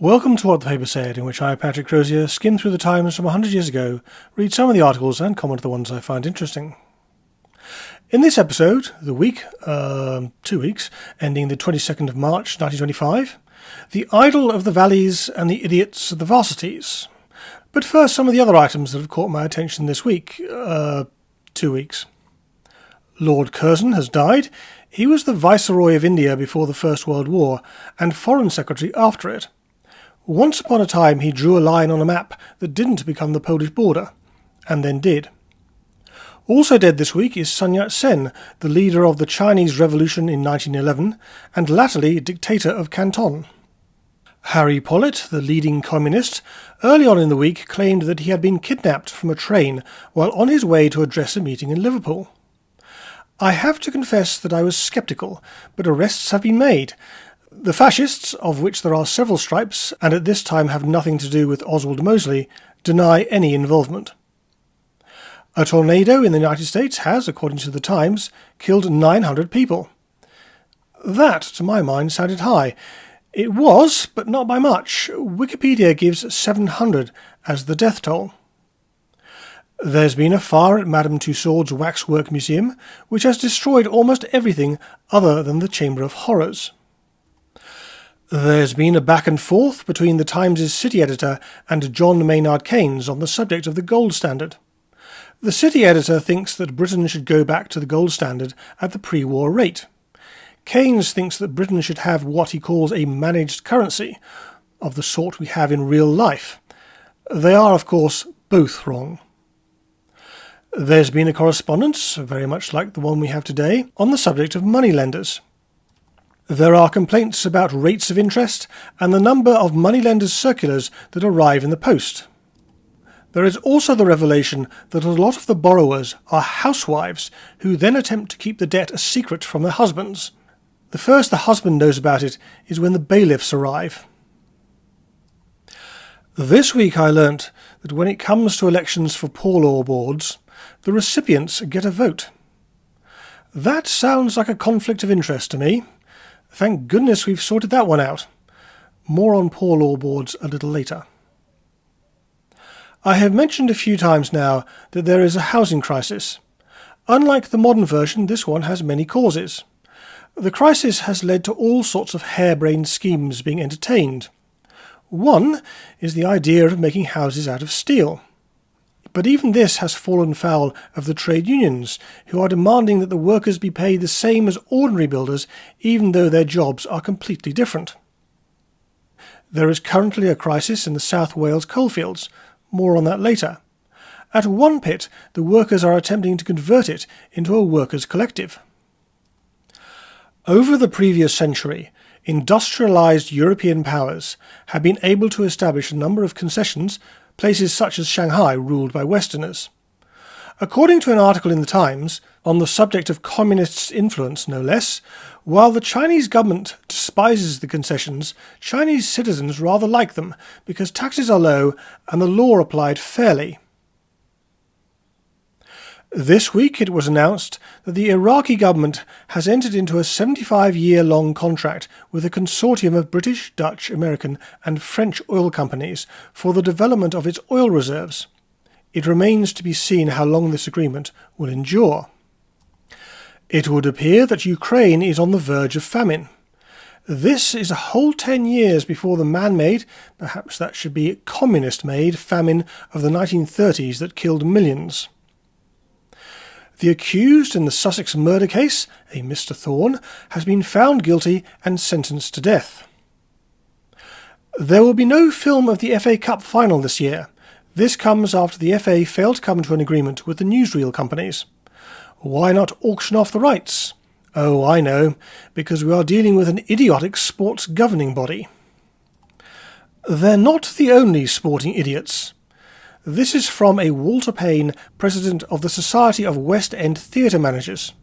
Welcome to What the Paper Said, in which I, Patrick Crozier, skim through the Times from 100 years ago, read some of the articles and comment on the ones I find interesting. In this episode, 2 weeks, ending the 22nd of March 1925, the idle of the valleys and the idiots of the varsities. But first, some of the other items that have caught my attention this week, 2 weeks. Lord Curzon has died. He was the Viceroy of India before the First World War, and Foreign Secretary after it. Once upon a time he drew a line on a map that didn't become the Polish border, and then did. Also dead this week is Yat Sen, the leader of the Chinese Revolution in 1911, and latterly dictator of Canton. Harry Pollitt, the leading communist, early on in the week claimed that he had been kidnapped from a train while on his way to address a meeting in Liverpool. I have to confess that I was sceptical, but arrests have been made. The fascists, of which there are several stripes, and at this time have nothing to do with Oswald Mosley, deny any involvement. A tornado in the United States has, according to the Times, killed 900 people. That, to my mind, sounded high. It was, but not by much. Wikipedia gives 700 as the death toll. There's been a fire at Madame Tussaud's Waxwork Museum, which has destroyed almost everything other than the Chamber of Horrors. There's been a back and forth between the Times' city editor and John Maynard Keynes on the subject of the gold standard. The city editor thinks that Britain should go back to the gold standard at the pre-war rate. Keynes thinks that Britain should have what he calls a managed currency, of the sort we have in real life. They are, of course, both wrong. There's been a correspondence, very much like the one we have today, on the subject of moneylenders. There are complaints about rates of interest and the number of moneylenders' circulars that arrive in the post. There is also the revelation that a lot of the borrowers are housewives who then attempt to keep the debt a secret from their husbands. The first the husband knows about it is when the bailiffs arrive. This week I learnt that when it comes to elections for poor law boards, the recipients get a vote. That sounds like a conflict of interest to me. Thank goodness we've sorted that one out. More on poor law boards a little later. I have mentioned a few times now that there is a housing crisis. Unlike the modern version, this one has many causes. The crisis has led to all sorts of harebrained schemes being entertained. One is the idea of making houses out of steel. But even this has fallen foul of the trade unions, who are demanding that the workers be paid the same as ordinary builders, even though their jobs are completely different. There is currently a crisis in the South Wales coalfields. More on that later. At one pit, the workers are attempting to convert it into a workers' collective. Over the previous century, industrialized European powers have been able to establish a number of concessions, places such as Shanghai ruled by Westerners. According to an article in the Times, on the subject of communists' influence no less, while the Chinese government despises the concessions, Chinese citizens rather like them because taxes are low and the law applied fairly. This week it was announced that the Iraqi government has entered into a 75-year-long contract with a consortium of British, Dutch, American and French oil companies for the development of its oil reserves. It remains to be seen how long this agreement will endure. It would appear that Ukraine is on the verge of famine. This is a whole 10 years before the man-made, perhaps that should be communist-made, famine of the 1930s that killed millions. The accused in the Sussex murder case, a Mr Thorne, has been found guilty and sentenced to death. There will be no film of the FA Cup final this year. This comes after the FA failed to come to an agreement with the newsreel companies. Why not auction off the rights? Oh, I know, because we are dealing with an idiotic sports governing body. They're not the only sporting idiots. This is from a Walter Payne, president of the Society of West End Theatre Managers.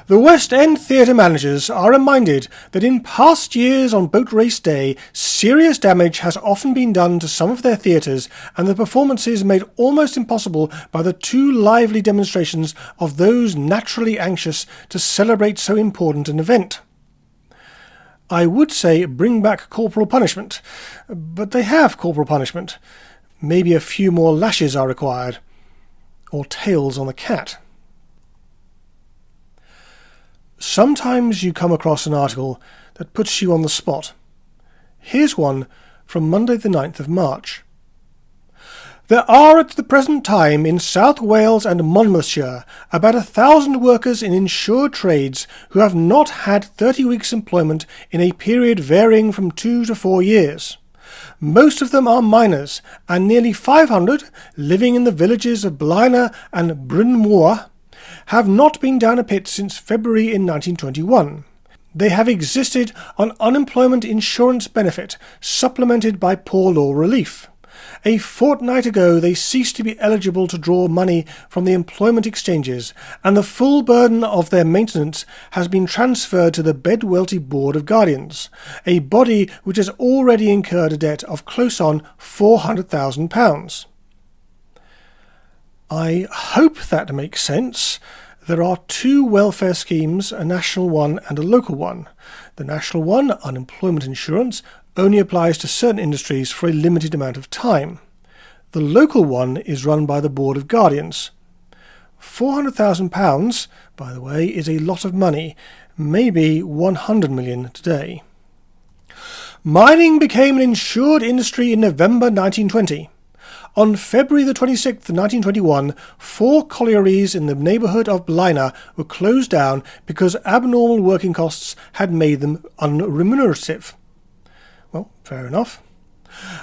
The West End theatre managers are reminded that in past years on Boat Race Day, serious damage has often been done to some of their theatres and the performances made almost impossible by the too lively demonstrations of those naturally anxious to celebrate so important an event. I would say bring back corporal punishment, but they have corporal punishment. Maybe a few more lashes are required, or tails on the cat. Sometimes you come across an article that puts you on the spot. Here's one from Monday the 9th of March. There are at the present time in South Wales and Monmouthshire about 1,000 workers in insured trades who have not had 30 weeks' employment in a period varying from 2 to 4 years. Most of them are miners, and nearly 500, living in the villages of Blaena and Bryn Mawr, have not been down a pit since February in 1921. They have existed on unemployment insurance benefit, supplemented by poor law relief. A fortnight ago they ceased to be eligible to draw money from the employment exchanges, and the full burden of their maintenance has been transferred to the Bedwellty Board of Guardians, a body which has already incurred a debt of close on £400,000. I hope that makes sense. There are two welfare schemes, a national one and a local one. The national one, unemployment insurance, only applies to certain industries for a limited amount of time. The local one is run by the Board of Guardians. £400,000, by the way, is a lot of money, maybe 100 million today. Mining became an insured industry in November 1920. On February the 26th, 1921, 4 collieries in the neighbourhood of Blaena were closed down because abnormal working costs had made them unremunerative. Well, fair enough.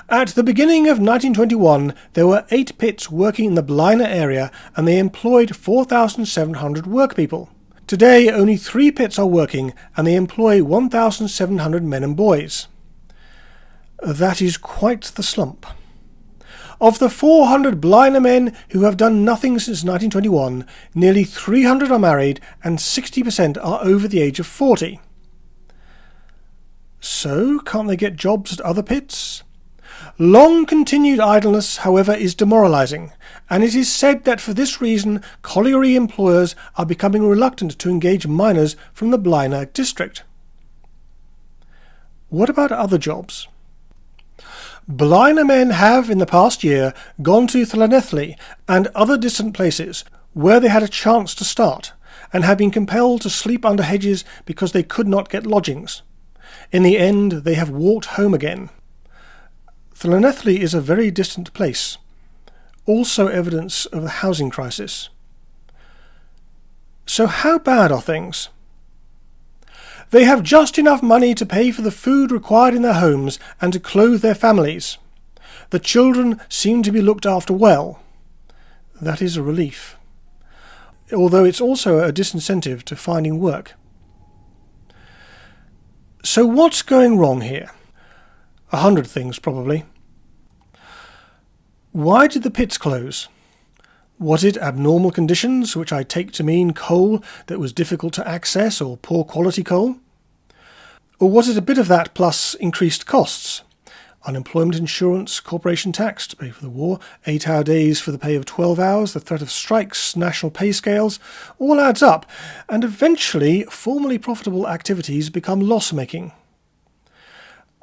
At the beginning of 1921, there were 8 pits working in the Blaena area, and they employed 4,700 workpeople. Today, only 3 pits are working, and they employ 1,700 men and boys. That is quite the slump. Of the 400 Blaena men who have done nothing since 1921, nearly 300 are married, and 60% are over the age of 40. So, can't they get jobs at other pits? Long continued idleness, however, is demoralising, and it is said that for this reason colliery employers are becoming reluctant to engage miners from the Blaena district. What about other jobs? Blaena men have, in the past year, gone to Llanelli and other distant places where they had a chance to start, and have been compelled to sleep under hedges because they could not get lodgings. In the end, they have walked home again. Llanelli is a very distant place, also evidence of the housing crisis. So how bad are things? They have just enough money to pay for the food required in their homes and to clothe their families. The children seem to be looked after well. That is a relief. Although it's also a disincentive to finding work. So what's going wrong here? 100 things, probably. Why did the pits close? Was it abnormal conditions, which I take to mean coal that was difficult to access or poor quality coal? Or was it a bit of that plus increased costs? Unemployment insurance, corporation tax to pay for the war, 8-hour days for the pay of 12 hours, the threat of strikes, national pay scales, all adds up, and eventually formerly profitable activities become loss-making.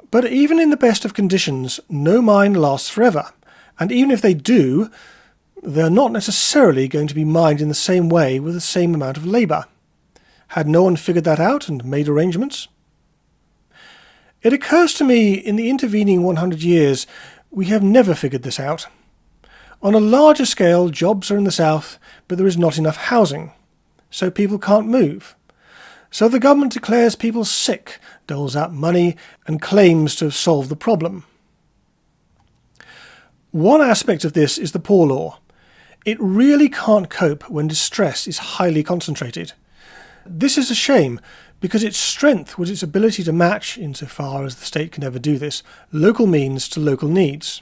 But even in the best of conditions, no mine lasts forever, and even if they do, they're not necessarily going to be mined in the same way with the same amount of labour. Had no one figured that out and made arrangements? It occurs to me, in the intervening 100 years, we have never figured this out. On a larger scale, jobs are in the south, but there is not enough housing, so people can't move. So the government declares people sick, doles out money, and claims to have solved the problem. One aspect of this is the poor law. It really can't cope when distress is highly concentrated. This is a shame, because its strength was its ability to match, insofar as the state can ever do this, local means to local needs,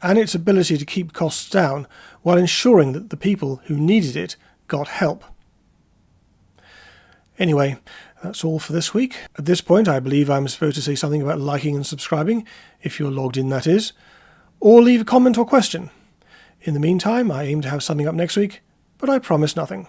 and its ability to keep costs down while ensuring that the people who needed it got help. Anyway, that's all for this week. At this point, I believe I'm supposed to say something about liking and subscribing, if you're logged in, that is, or leave a comment or question. In the meantime, I aim to have something up next week, but I promise nothing.